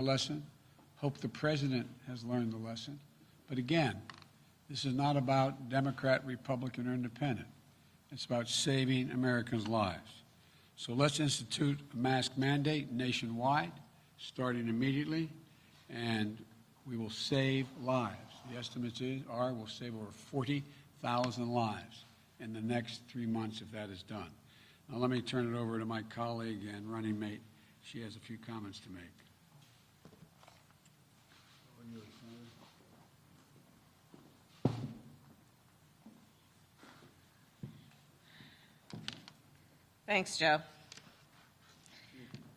lesson. Hope the president has learned the lesson. But again, this is not about Democrat, Republican, or Independent. It's about saving Americans' lives. So let's institute a mask mandate nationwide, starting immediately, and we will save lives. The estimates are we'll save over 40,000 lives in the next 3 months if that is done. Now let me turn it over to my colleague and running mate. She has a few comments to make. Thanks, Joe.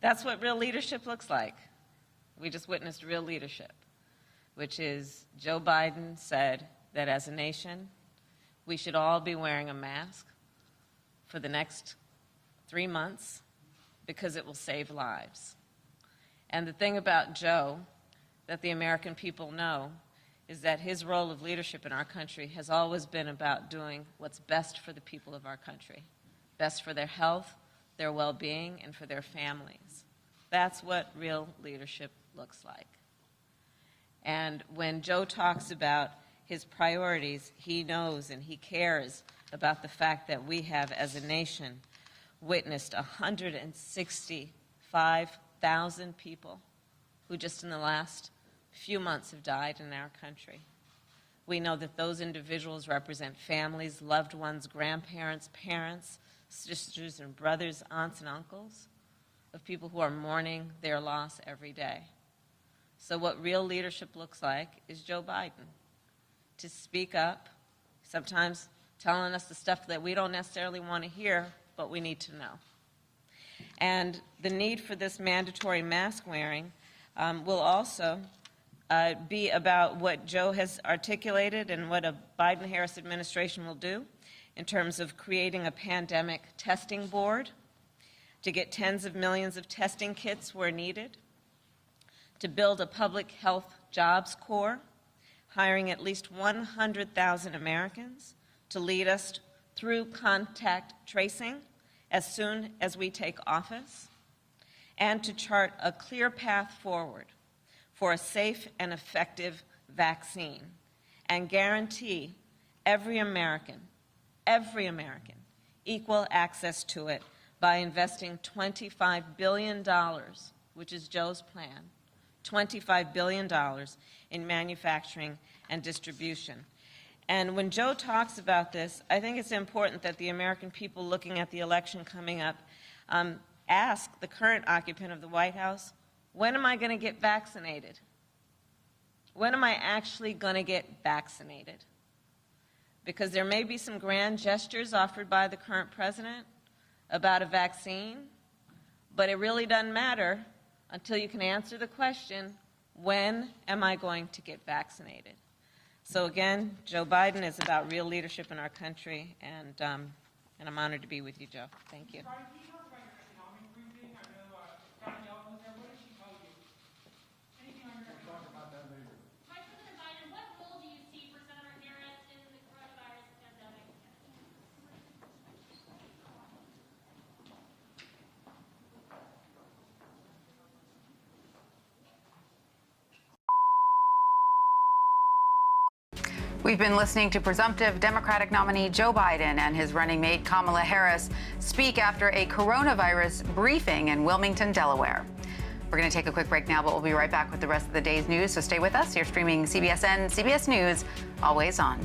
That's what real leadership looks like. We just witnessed real leadership, which is Joe Biden said that as a nation, we should all be wearing a mask for the next 3 months because it will save lives. And the thing about Joe that the American people know is that his role of leadership in our country has always been about doing what's best for the people of our country. Best for their health, their well-being, and for their families. That's what real leadership looks like. And when Joe talks about his priorities, he knows and he cares about the fact that we have, as a nation, witnessed 165,000 people who just in the last few months have died in our country. We know that those individuals represent families, loved ones, grandparents, parents, sisters and brothers, aunts and uncles of people who are mourning their loss every day. So what real leadership looks like is Joe Biden to speak up, sometimes telling us the stuff that we don't necessarily want to hear, but we need to know. And the need for this mandatory mask wearing will also be about what Joe has articulated and what a Biden-Harris administration will do in terms of creating a pandemic testing board to get tens of millions of testing kits where needed, to build a public health jobs corps, hiring at least 100,000 Americans to lead us through contact tracing as soon as we take office, and to chart a clear path forward for a safe and effective vaccine and guarantee every American, equal access to it by investing $25 billion, which is Joe's plan, $25 billion in manufacturing and distribution. And when Joe talks about this, I think it's important that the American people looking at the election coming up ask the current occupant of the White House, when am I going to get vaccinated? When am I actually going to get vaccinated? Because there may be some grand gestures offered by the current president about a vaccine, but it really doesn't matter until you can answer the question, when am I going to get vaccinated? So again, Joe Biden is about real leadership in our country, and I'm honored to be with you, Joe. Thank you. We've been listening to presumptive Democratic nominee Joe Biden and his running mate Kamala Harris speak after a coronavirus briefing in Wilmington, Delaware. We're going to take a quick break now, but we'll be right back with the rest of the day's news. So stay with us. You're streaming CBSN, CBS News, always on.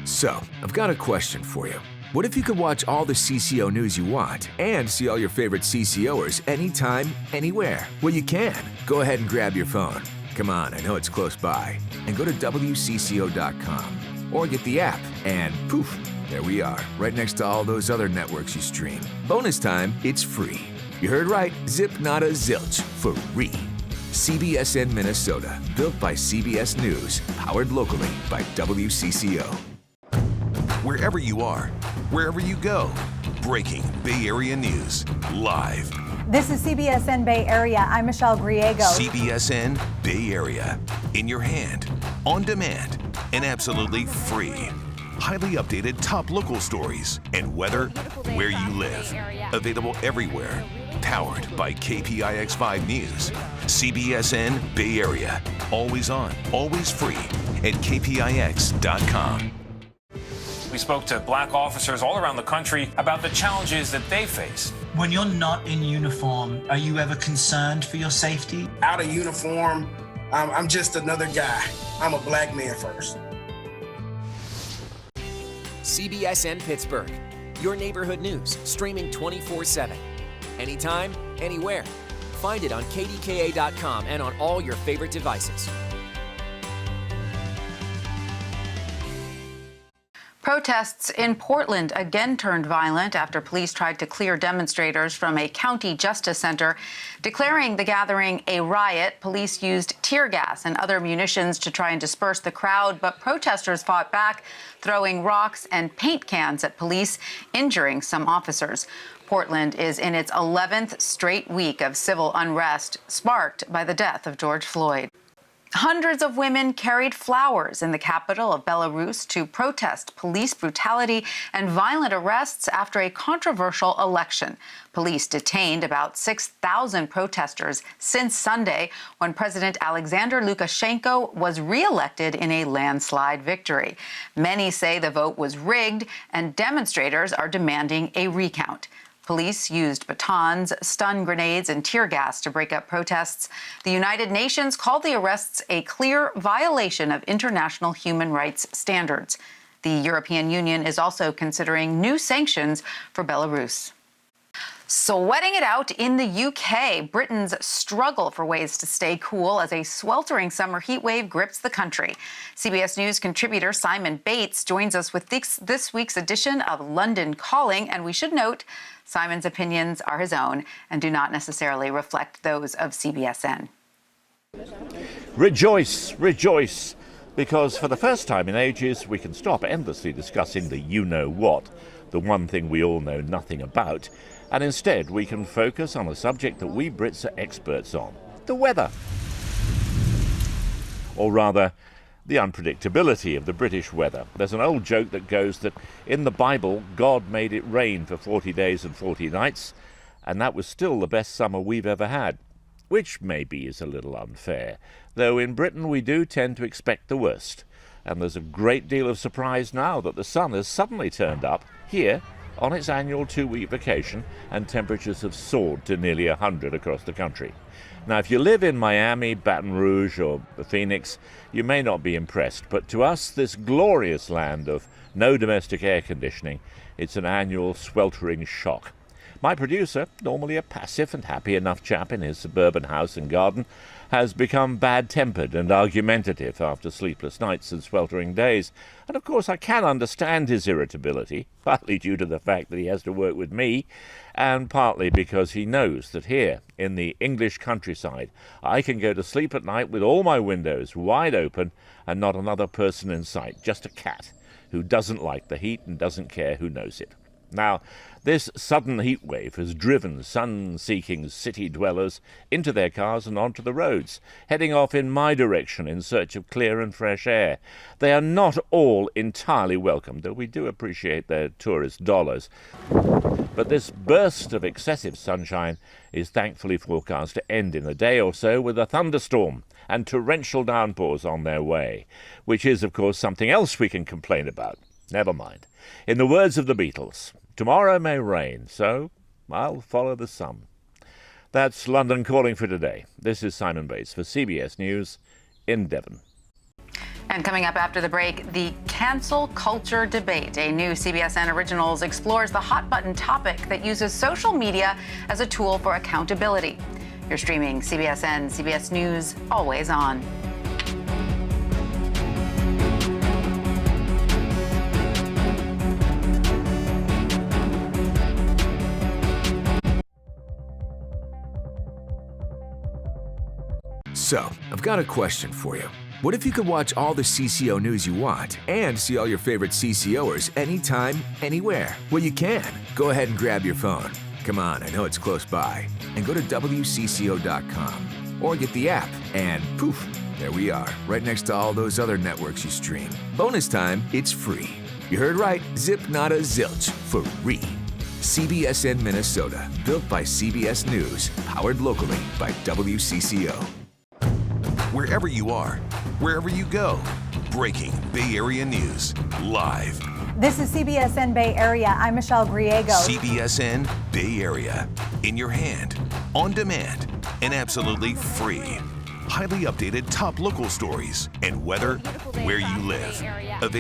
So, I've got a question for you. What if you could watch all the CCO news you want and see all your favorite CCOers anytime, anywhere? Well, you can. Go ahead and grab your phone. Come on, I know it's close by. And go to WCCO.com or get the app and poof, there we are, right next to all those other networks you stream. Bonus time, it's free. You heard right, zip nada zilch, for free. CBSN Minnesota, built by CBS News, powered locally by WCCO. Wherever you are, wherever you go, breaking Bay Area news, live. This is CBSN Bay Area. I'm Michelle Griego. CBSN Bay Area. In your hand, on demand, and absolutely free. Highly updated top local stories and weather where you live. Available everywhere. Powered by KPIX5 News. CBSN Bay Area. Always on, always free at KPIX.com. We spoke to black officers all around the country about the challenges that they face. When you're not in uniform, are you ever concerned for your safety? Out of uniform, I'm just another guy. I'm a black man first. CBSN Pittsburgh, your neighborhood news, streaming 24/7. Anytime, anywhere. Find it on kdka.com and on all your favorite devices. Protests in Portland again turned violent after police tried to clear demonstrators from a county justice center. Declaring the gathering a riot, police used tear gas and other munitions to try and disperse the crowd, but protesters fought back, throwing rocks and paint cans at police, injuring some officers. Portland is in its 11th straight week of civil unrest, sparked by the death of George Floyd. Hundreds of women carried flowers in the capital of Belarus to protest police brutality and violent arrests after a controversial election. Police detained about 6,000 protesters since Sunday, when President Alexander Lukashenko was re-elected in a landslide victory. Many say the vote was rigged, and demonstrators are demanding a recount. Police used batons, stun grenades, and tear gas to break up protests. The United Nations called the arrests a clear violation of international human rights standards. The European Union is also considering new sanctions for Belarus. Sweating it out in the UK. Britain's struggle for ways to stay cool as a sweltering summer heat wave grips the country. CBS News contributor Simon Bates joins us with this week's edition of London Calling, and we should note Simon's opinions are his own and do not necessarily reflect those of CBSN. Rejoice, rejoice, because for the first time in ages we can stop endlessly discussing the you-know-what, the one thing we all know nothing about, and instead we can focus on a subject that we Brits are experts on, the weather. Or rather, the unpredictability of the British weather. There's an old joke that goes that in the Bible, God made it rain for 40 days and 40 nights, and that was still the best summer we've ever had, which maybe is a little unfair, though in Britain we do tend to expect the worst, and there's a great deal of surprise now that the sun has suddenly turned up here on its annual 2-week vacation, and temperatures have soared to nearly 100 across the country. Now, if you live in Miami, Baton Rouge, or Phoenix, you may not be impressed, but to us, this glorious land of no domestic air conditioning, it's an annual sweltering shock. My producer, normally a passive and happy enough chap in his suburban house and garden, has become bad-tempered and argumentative after sleepless nights and sweltering days. And of course I can understand his irritability, partly due to the fact that he has to work with me, and partly because he knows that here, in the English countryside, I can go to sleep at night with all my windows wide open and not another person in sight, just a cat who doesn't like the heat and doesn't care who knows it. Now, this sudden heat wave has driven sun-seeking city dwellers into their cars and onto the roads, heading off in my direction in search of clear and fresh air. They are not all entirely welcome, though we do appreciate their tourist dollars. But this burst of excessive sunshine is thankfully forecast to end in a day or so with a thunderstorm and torrential downpours on their way, which is, of course, something else we can complain about. Never mind. In the words of the Beatles, tomorrow may rain, so I'll follow the sun. That's London Calling for today. This is Simon Bates for CBS News in Devon. And coming up after the break, the cancel culture debate. A new CBSN Originals explores the hot-button topic that uses social media as a tool for accountability. You're streaming CBSN, CBS News, always on. So, I've got a question for you. What if you could watch all the CCO news you want and see all your favorite CCOers anytime, anywhere? Well, you can. Go ahead and grab your phone. Come on, I know it's close by. And go to WCCO.com or get the app and poof, there we are, right next to all those other networks you stream. Bonus time, it's free. You heard right, zip nada zilch, for free. CBSN Minnesota, built by CBS News, powered locally by WCCO. Wherever you are, wherever you go, breaking Bay Area news, live. This is CBSN Bay Area. I'm Michelle Griego. CBSN Bay Area, in your hand, on demand, and absolutely free. Highly updated top local stories and weather where you live. Available